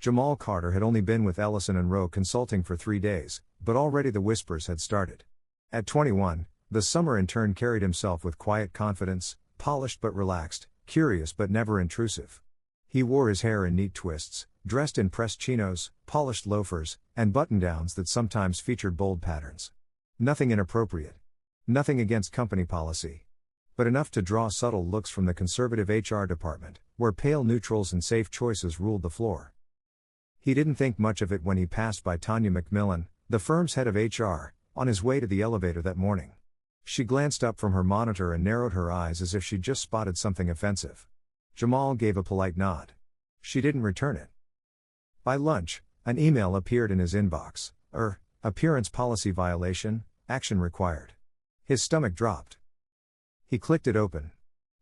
Jamal Carter had only been with Ellison and Rowe Consulting for 3 days, but already the whispers had started. At 21, the summer intern carried himself with quiet confidence, polished but relaxed, curious but never intrusive. He wore his hair in neat twists, dressed in pressed chinos, polished loafers, and button-downs that sometimes featured bold patterns. Nothing inappropriate. Nothing against company policy. But enough to draw subtle looks from the conservative HR department, where pale neutrals and safe choices ruled the floor. He didn't think much of it when he passed by Tanya McMillan, the firm's head of HR, on his way to the elevator that morning. She glanced up from her monitor and narrowed her eyes as if she'd just spotted something offensive. Jamal gave a polite nod. She didn't return it. By lunch, an email appeared in his inbox. Appearance policy violation, action required. His stomach dropped. He clicked it open.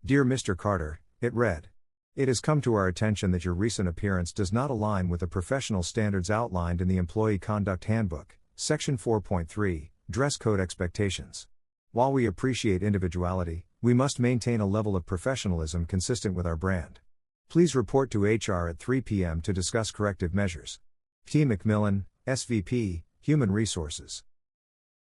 Dear Mr. Carter, it read. It has come to our attention that your recent appearance does not align with the professional standards outlined in the Employee Conduct Handbook, Section 4.3, Dress Code Expectations. While we appreciate individuality, we must maintain a level of professionalism consistent with our brand. Please report to HR at 3 p.m. to discuss corrective measures. T. McMillan, SVP, Human Resources.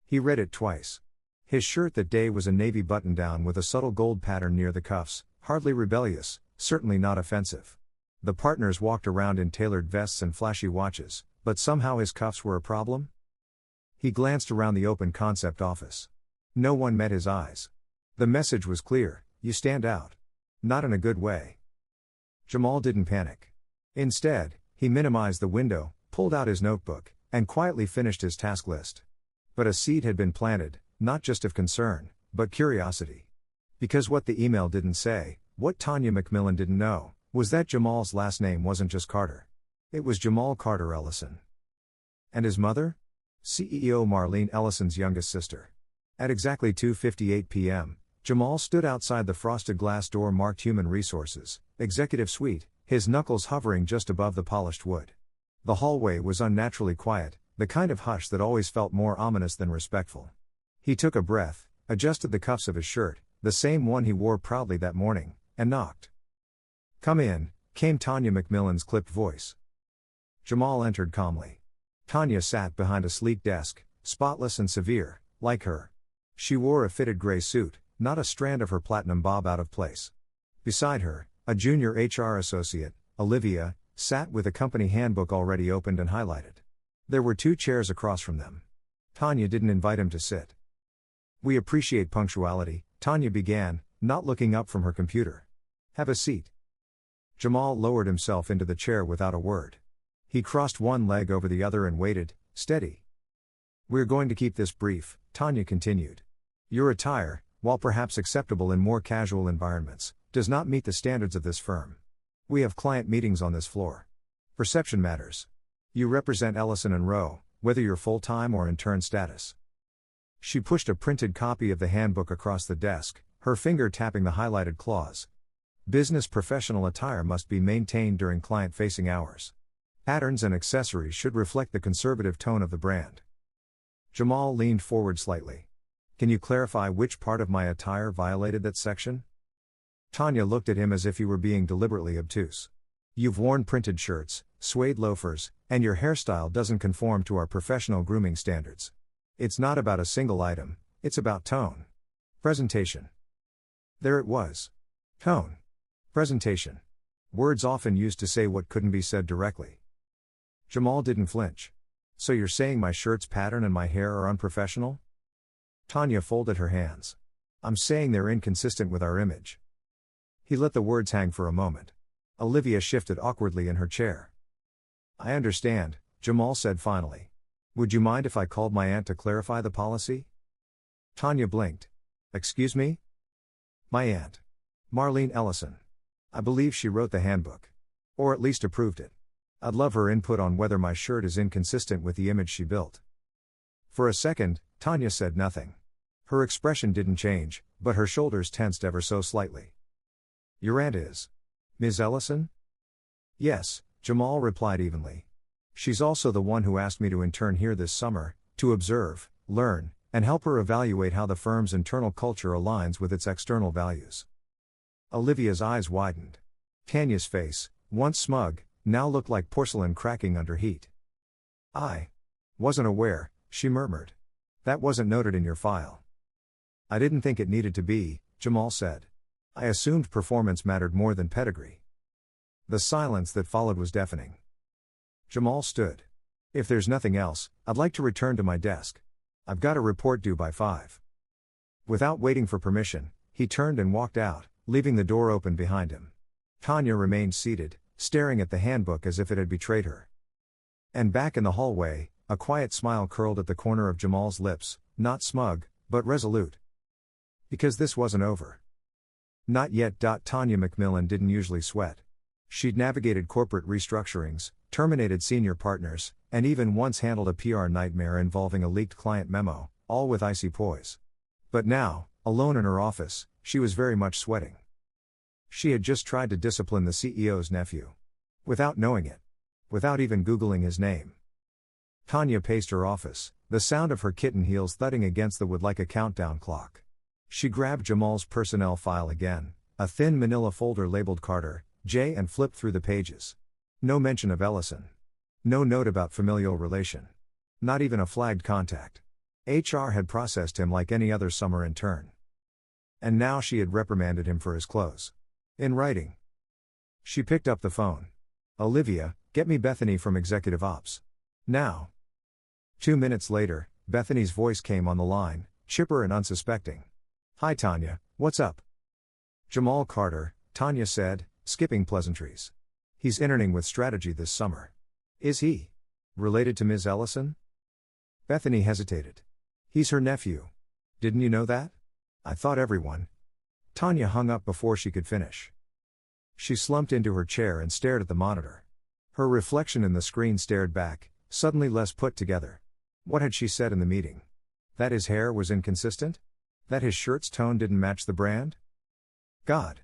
He read it twice. His shirt that day was a navy button-down with a subtle gold pattern near the cuffs, hardly rebellious, certainly not offensive. The partners walked around in tailored vests and flashy watches, but somehow his cuffs were a problem? He glanced around the open concept office. No one met his eyes. The message was clear: you stand out. Not in a good way. Jamal didn't panic. Instead, he minimized the window, pulled out his notebook, and quietly finished his task list. But a seed had been planted, not just of concern, but curiosity. Because what the email didn't say, what Tanya McMillan didn't know, was that Jamal's last name wasn't just Carter. It was Jamal Carter Ellison. And his mother? CEO Marlene Ellison's youngest sister. At exactly 2:58 p.m., Jamal stood outside the frosted glass door marked Human Resources, Executive Suite, his knuckles hovering just above the polished wood. The hallway was unnaturally quiet, the kind of hush that always felt more ominous than respectful. He took a breath, adjusted the cuffs of his shirt, the same one he wore proudly that morning, and knocked. Come in, came Tanya McMillan's clipped voice. Jamal entered calmly. Tanya sat behind a sleek desk, spotless and severe, like her. She wore a fitted gray suit, not a strand of her platinum bob out of place. Beside her, a junior HR associate, Olivia, sat with a company handbook already opened and highlighted. There were 2 chairs across from them. Tanya didn't invite him to sit. We appreciate punctuality, Tanya began, not looking up from her computer. Have a seat. Jamal lowered himself into the chair without a word. He crossed one leg over the other and waited, steady. We're going to keep this brief, Tanya continued. Your attire, while perhaps acceptable in more casual environments, does not meet the standards of this firm. We have client meetings on this floor. Perception matters. You represent Ellison and Rowe, whether you're full-time or intern status. She pushed a printed copy of the handbook across the desk, her finger tapping the highlighted clause. Business professional attire must be maintained during client-facing hours. Patterns and accessories should reflect the conservative tone of the brand. Jamal leaned forward slightly. Can you clarify which part of my attire violated that section? Tanya looked at him as if he were being deliberately obtuse. You've worn printed shirts, suede loafers, and your hairstyle doesn't conform to our professional grooming standards. It's not about a single item, it's about tone. Presentation. There it was. Tone. Presentation. Words often used to say what couldn't be said directly. Jamal didn't flinch. So you're saying my shirt's pattern and my hair are unprofessional? Tanya folded her hands. I'm saying they're inconsistent with our image. He let the words hang for a moment. Olivia shifted awkwardly in her chair. I understand, Jamal said finally. Would you mind if I called my aunt to clarify the policy? Tanya blinked. Excuse me? My aunt. Marlene Ellison. I believe she wrote the handbook. Or at least approved it. I'd love her input on whether my shirt is inconsistent with the image she built. For a second, Tanya said nothing. Her expression didn't change, but her shoulders tensed ever so slightly. Your aunt is Ms. Ellison? Yes, Jamal replied evenly. She's also the one who asked me to intern here this summer, to observe, learn, and help her evaluate how the firm's internal culture aligns with its external values. Olivia's eyes widened. Tanya's face, once smug, now looked like porcelain cracking under heat. "I wasn't aware," she murmured. "That wasn't noted in your file." "I didn't think it needed to be," Jamal said. "I assumed performance mattered more than pedigree." The silence that followed was deafening. Jamal stood. "If there's nothing else, I'd like to return to my desk. I've got a report due by 5. Without waiting for permission, he turned and walked out, leaving the door open behind him. Tanya remained seated, staring at the handbook as if it had betrayed her. And back in the hallway, a quiet smile curled at the corner of Jamal's lips, not smug, but resolute. Because this wasn't over. Not yet. Tanya Macmillan didn't usually sweat. She'd navigated corporate restructurings, terminated senior partners, and even once handled a PR nightmare involving a leaked client memo, all with icy poise. But now, alone in her office, she was very much sweating. She had just tried to discipline the CEO's nephew. Without knowing it. Without even Googling his name. Tanya paced her office, the sound of her kitten heels thudding against the wood like a countdown clock. She grabbed Jamal's personnel file again, a thin manila folder labeled Carter, J, and flipped through the pages. No mention of Ellison. No note about familial relation. Not even a flagged contact. HR had processed him like any other summer intern. And now she had reprimanded him for his clothes. In writing. She picked up the phone. "Olivia, get me Bethany from Executive Ops. Now." 2 minutes later, Bethany's voice came on the line, chipper and unsuspecting. "Hi Tanya, what's up?" "Jamal Carter," Tanya said, skipping pleasantries. "He's interning with strategy this summer." "Is he related to Ms. Ellison?" Bethany hesitated. "He's her nephew. Didn't you know that? I thought everyone." Tanya hung up before she could finish. She slumped into her chair and stared at the monitor. Her reflection in the screen stared back, suddenly less put together. What had she said in the meeting? That his hair was inconsistent? That his shirt's tone didn't match the brand? God.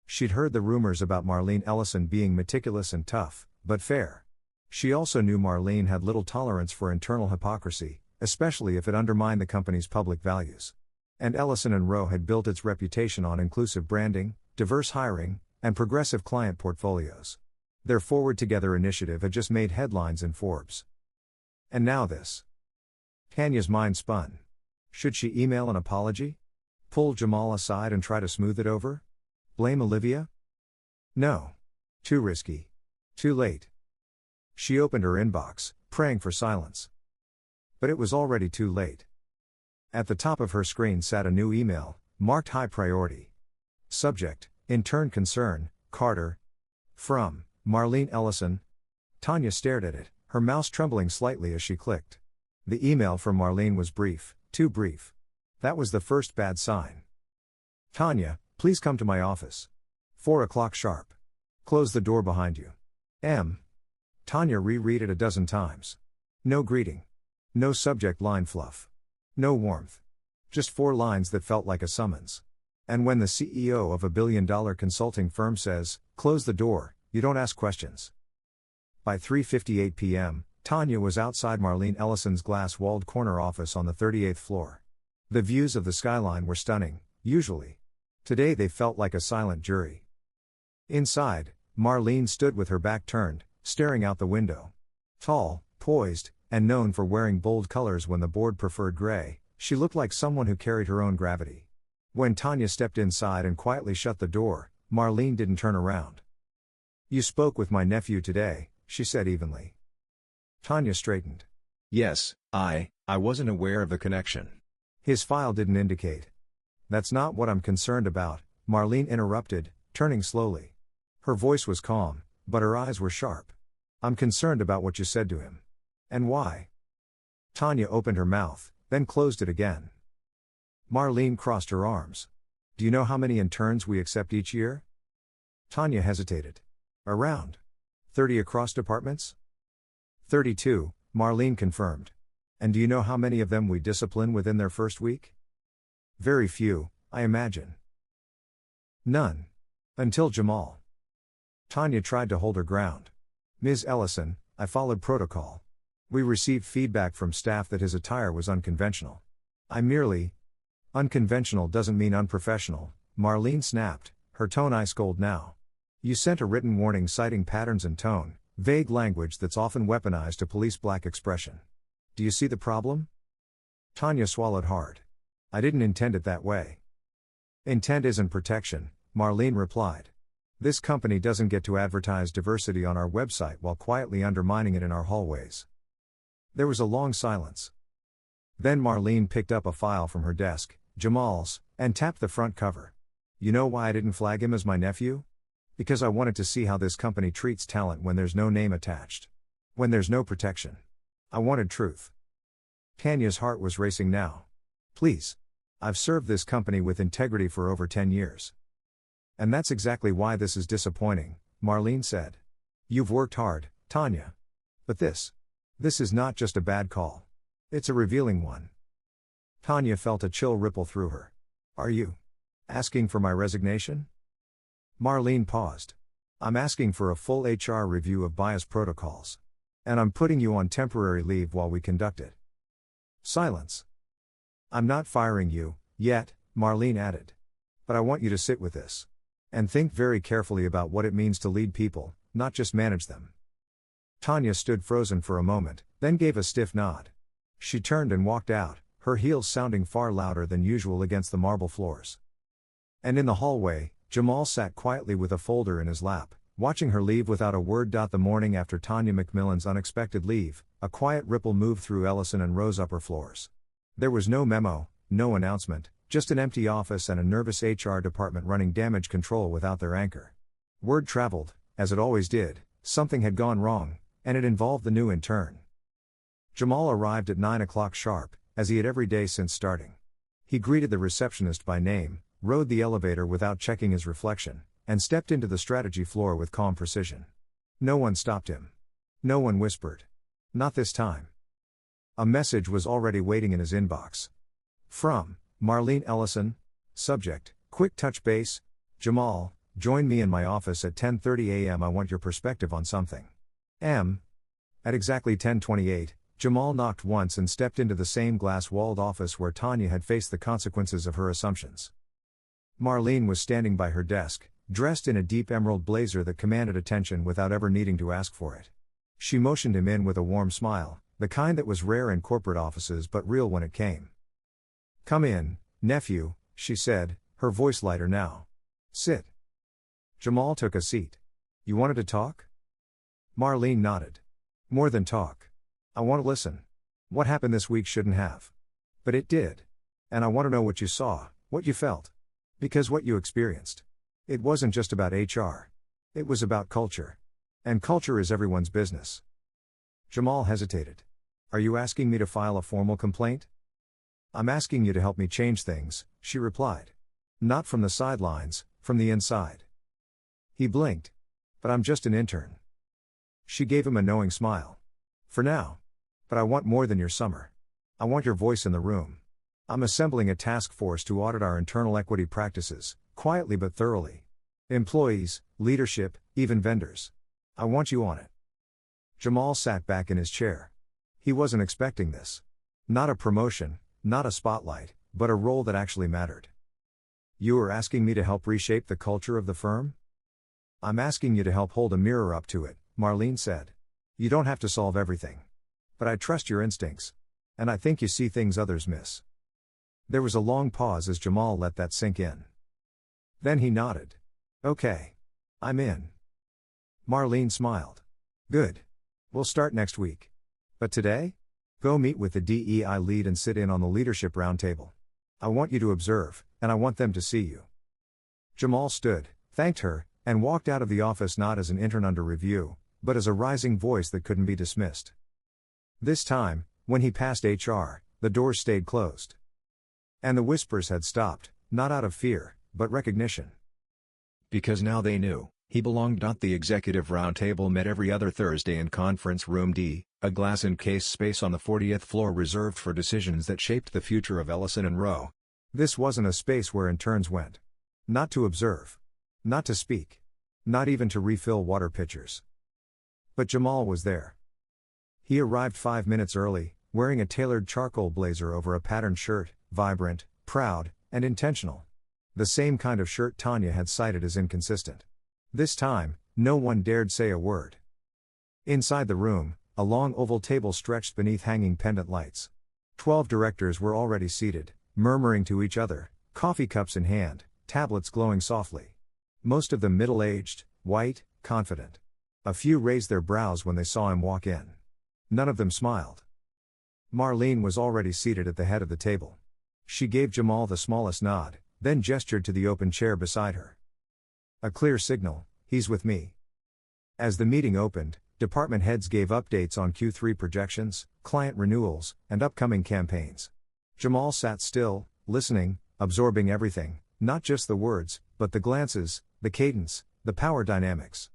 She'd heard the rumors about Marlene Ellison being meticulous and tough, but fair. She also knew Marlene had little tolerance for internal hypocrisy, especially if it undermined the company's public values. And Ellison & Rowe had built its reputation on inclusive branding, diverse hiring, and progressive client portfolios. Their Forward Together initiative had just made headlines in Forbes. And now this. Tanya's mind spun. Should she email an apology? Pull Jamal aside and try to smooth it over? Blame Olivia? No. Too risky. Too late. She opened her inbox, praying for silence. But it was already too late. At the top of her screen sat a new email, marked high priority. Subject, Intern Concern, Carter. From Marlene Ellison. Tanya stared at it, her mouse trembling slightly as she clicked. The email from Marlene was brief, too brief. That was the first bad sign. "Tanya, please come to my office. 4 o'clock sharp. Close the door behind you. M." Tanya reread it a dozen times. No greeting. No subject line fluff. No warmth. Just 4 lines that felt like a summons. And when the CEO of a billion-dollar consulting firm says, "Close the door," you don't ask questions. By 3:58 p.m., Tanya was outside Marlene Ellison's glass-walled corner office on the 38th floor. The views of the skyline were stunning, usually. Today they felt like a silent jury. Inside, Marlene stood with her back turned, staring out the window. Tall, poised, and known for wearing bold colors when the board preferred gray, she looked like someone who carried her own gravity. When Tanya stepped inside and quietly shut the door, Marlene didn't turn around. "You spoke with my nephew today," she said evenly. Tanya straightened. "Yes, I wasn't aware of the connection. His file didn't indicate." "That's not what I'm concerned about," Marlene interrupted, turning slowly. Her voice was calm, but her eyes were sharp. "I'm concerned about what you said to him." "And why?" Tanya opened her mouth, then closed it again. Marlene crossed her arms. "Do you know how many interns we accept each year?" Tanya hesitated. "Around 30 across departments?" 32, Marlene confirmed. "And do you know how many of them we discipline within their first week?" "Very few, I imagine." "None. Until Jamal." Tanya tried to hold her ground. "Ms. Ellison, I followed protocol. We received feedback from staff that his attire was unconventional. I merely..." "Unconventional doesn't mean unprofessional," Marlene snapped, her tone ice cold now. You sent a written warning citing patterns and tone, vague language that's often weaponized to police black expression. Do you see the problem? Tanya swallowed hard. I didn't intend it that way. Intent isn't protection, Marlene replied. This company doesn't get to advertise diversity on our website while quietly undermining it in our hallways. There was a long silence. Then Marlene picked up a file from her desk, Jamal's, and tapped the front cover. You know why I didn't flag him as my nephew? Because I wanted to see how this company treats talent when there's no name attached. When there's no protection. I wanted truth. Tanya's heart was racing now. Please. I've served this company with integrity for over 10 years. And that's exactly why this is disappointing, Marlene said. You've worked hard, Tanya. But this is not just a bad call. It's a revealing one. Tanya felt a chill ripple through her. Are you asking for my resignation? Marlene paused. I'm asking for a full HR review of bias protocols. And I'm putting you on temporary leave while we conduct it. Silence. I'm not firing you, yet, Marlene added. But I want you to sit with this. And think very carefully about what it means to lead people, not just manage them. Tanya stood frozen for a moment, then gave a stiff nod. She turned and walked out, her heels sounding far louder than usual against the marble floors. And in the hallway, Jamal sat quietly with a folder in his lap, watching her leave without a word. The morning after Tanya McMillan's unexpected leave, a quiet ripple moved through Ellison and Rowe's upper floors. There was no memo, no announcement, just an empty office and a nervous HR department running damage control without their anchor. Word traveled, as it always did, something had gone wrong, and it involved the new intern. Jamal arrived at 9 o'clock sharp, as he had every day since starting. He greeted the receptionist by name, rode the elevator without checking his reflection, and stepped into the strategy floor with calm precision. No one stopped him. No one whispered. Not this time. A message was already waiting in his inbox. From Marlene Ellison. Subject, quick touch base. Jamal, join me in my office at 10:30 a.m. I want your perspective on something. At exactly 10:28, Jamal knocked once and stepped into the same glass-walled office where Tanya had faced the consequences of her assumptions. Marlene was standing by her desk, dressed in a deep emerald blazer that commanded attention without ever needing to ask for it. She motioned him in with a warm smile, the kind that was rare in corporate offices but real when it came. Come in, nephew, she said, her voice lighter now. Sit. Jamal took a seat. You wanted to talk? Marlene nodded. More than talk. I want to listen. What happened this week shouldn't have. But it did. And I want to know what you saw, what you felt. Because what you experienced. It wasn't just about HR. It was about culture. And culture is everyone's business. Jamal hesitated. Are you asking me to file a formal complaint? I'm asking you to help me change things, she replied. Not from the sidelines, from the inside. He blinked. But I'm just an intern. She gave him a knowing smile. For now. But I want more than your summer. I want your voice in the room. I'm assembling a task force to audit our internal equity practices, quietly but thoroughly. Employees, leadership, even vendors. I want you on it. Jamal sat back in his chair. He wasn't expecting this. Not a promotion, not a spotlight, but a role that actually mattered. You are asking me to help reshape the culture of the firm? I'm asking you to help hold a mirror up to it, Marlene said. You don't have to solve everything. But I trust your instincts. And I think you see things others miss. There was a long pause as Jamal let that sink in. Then he nodded. Okay. I'm in. Marlene smiled. Good. We'll start next week. But today? Go meet with the DEI lead and sit in on the leadership roundtable. I want you to observe, and I want them to see you. Jamal stood, thanked her, and walked out of the office not as an intern under review, but as a rising voice that couldn't be dismissed. This time, when he passed HR, the doors stayed closed. And the whispers had stopped, not out of fear, but recognition. Because now they knew, he belonged. The executive roundtable met every other Thursday in Conference Room D, a glass-encased space on the 40th floor reserved for decisions that shaped the future of Ellison and Rowe. This wasn't a space where interns went. Not to observe. Not to speak. Not even to refill water pitchers. But Jamal was there. He arrived 5 minutes early, wearing a tailored charcoal blazer over a patterned shirt, vibrant, proud, and intentional. The same kind of shirt Tanya had cited as inconsistent. This time, no one dared say a word. Inside the room, a long oval table stretched beneath hanging pendant lights. 12 directors were already seated, murmuring to each other, coffee cups in hand, tablets glowing softly. Most of them middle-aged, white, confident. A few raised their brows when they saw him walk in. None of them smiled. Marlene was already seated at the head of the table. She gave Jamal the smallest nod, then gestured to the open chair beside her. A clear signal, he's with me. As the meeting opened, department heads gave updates on Q3 projections, client renewals, and upcoming campaigns. Jamal sat still, listening, absorbing everything, not just the words, but the glances, the cadence, the power dynamics.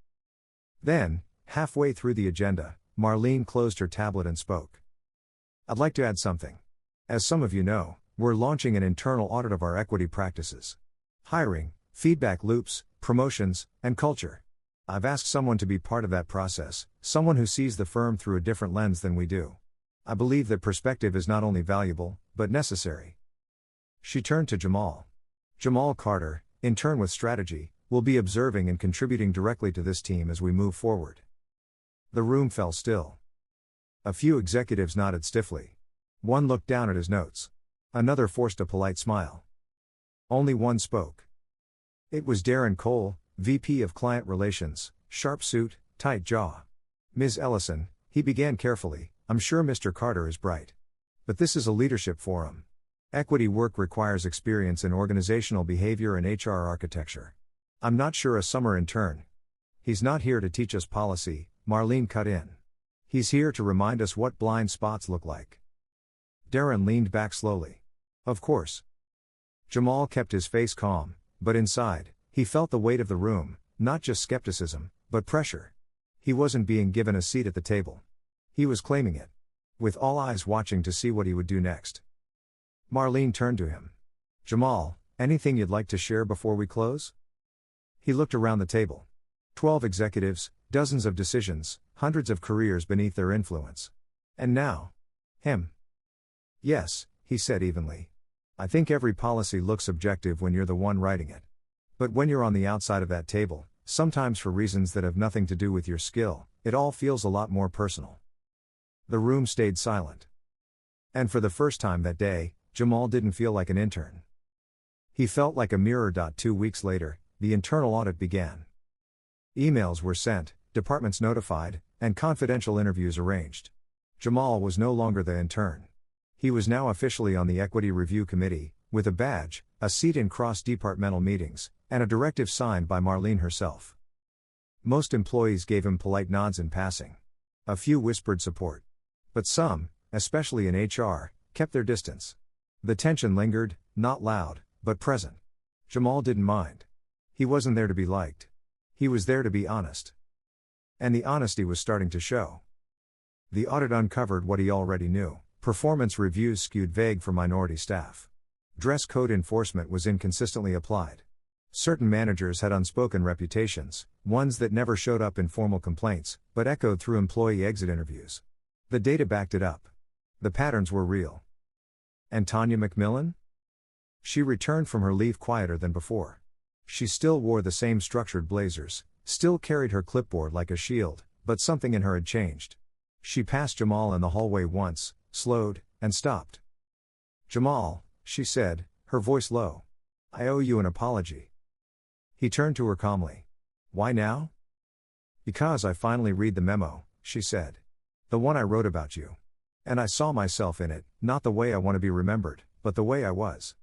Then, halfway through the agenda, Marlene closed her tablet and spoke. I'd like to add something. As some of you know, we're launching an internal audit of our equity practices. Hiring, feedback loops, promotions, and culture. I've asked someone to be part of that process, someone who sees the firm through a different lens than we do. I believe that perspective is not only valuable, but necessary. She turned to Jamal. Jamal Carter, intern with strategy, will be observing and contributing directly to this team as we move forward. The room fell still. A few executives nodded stiffly. One looked down at his notes. Another forced a polite smile. Only one spoke. It was Darren Cole, VP of Client Relations, sharp suit, tight jaw. Ms. Ellison, he began carefully, I'm sure Mr. Carter is bright. But this is a leadership forum. Equity work requires experience in organizational behavior and HR architecture. I'm not sure a summer intern. He's not here to teach us policy, Marlene cut in. He's here to remind us what blind spots look like. Darren leaned back slowly. Of course. Jamal kept his face calm, but inside, he felt the weight of the room, not just skepticism, but pressure. He wasn't being given a seat at the table. He was claiming it. With all eyes watching to see what he would do next. Marlene turned to him. Jamal, anything you'd like to share before we close? He looked around the table. 12 executives, dozens of decisions, hundreds of careers beneath their influence. And now? Him. Yes, he said evenly. I think every policy looks objective when you're the one writing it. But when you're on the outside of that table, sometimes for reasons that have nothing to do with your skill, it all feels a lot more personal. The room stayed silent. And for the first time that day, Jamal didn't feel like an intern. He felt like a mirror. 2 weeks later, the internal audit began. Emails were sent, departments notified, and confidential interviews arranged. Jamal was no longer the intern. He was now officially on the Equity Review Committee, with a badge, a seat in cross-departmental meetings, and a directive signed by Marlene herself. Most employees gave him polite nods in passing. A few whispered support. But some, especially in HR, kept their distance. The tension lingered, not loud, but present. Jamal didn't mind. He wasn't there to be liked. He was there to be honest. And the honesty was starting to show. The audit uncovered what he already knew. Performance reviews skewed vague for minority staff. Dress code enforcement was inconsistently applied. Certain managers had unspoken reputations, ones that never showed up in formal complaints, but echoed through employee exit interviews. The data backed it up. The patterns were real. And Tanya McMillan? She returned from her leave quieter than before. She still wore the same structured blazers, still carried her clipboard like a shield, but something in her had changed. She passed Jamal in the hallway once, slowed, and stopped. Jamal, she said, her voice low. I owe you an apology. He turned to her calmly. Why now? Because I finally read the memo, she said. The one I wrote about you. And I saw myself in it, not the way I want to be remembered, but the way I was.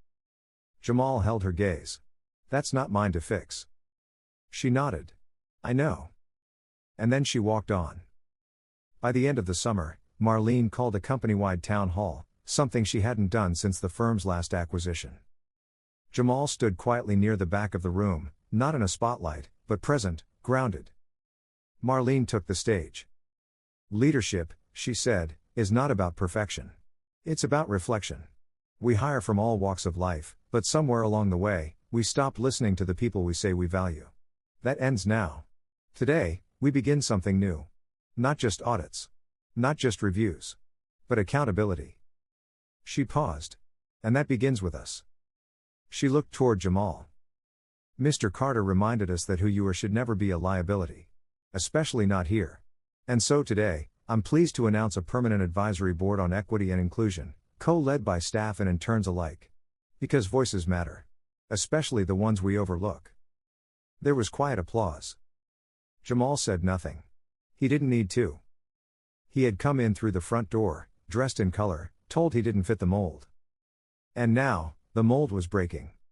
Jamal held her gaze. That's not mine to fix. She nodded. I know. And then she walked on. By the end of the summer, Marlene called a company-wide town hall, something she hadn't done since the firm's last acquisition. Jamal stood quietly near the back of the room, not in a spotlight, but present, grounded. Marlene took the stage. Leadership, she said, is not about perfection. It's about reflection. We hire from all walks of life, but somewhere along the way, we stopped listening to the people we say we value. That ends now. Today, we begin something new. Not just audits. Not just reviews. But accountability. She paused. And that begins with us. She looked toward Jamal. Mr. Carter reminded us that who you are should never be a liability. Especially not here. And so today, I'm pleased to announce a permanent advisory board on equity and inclusion, co-led by staff and interns alike. Because voices matter. Especially the ones we overlook. There was quiet applause. Jamal said nothing. He didn't need to. He had come in through the front door, dressed in color, told he didn't fit the mold. And now, the mold was breaking.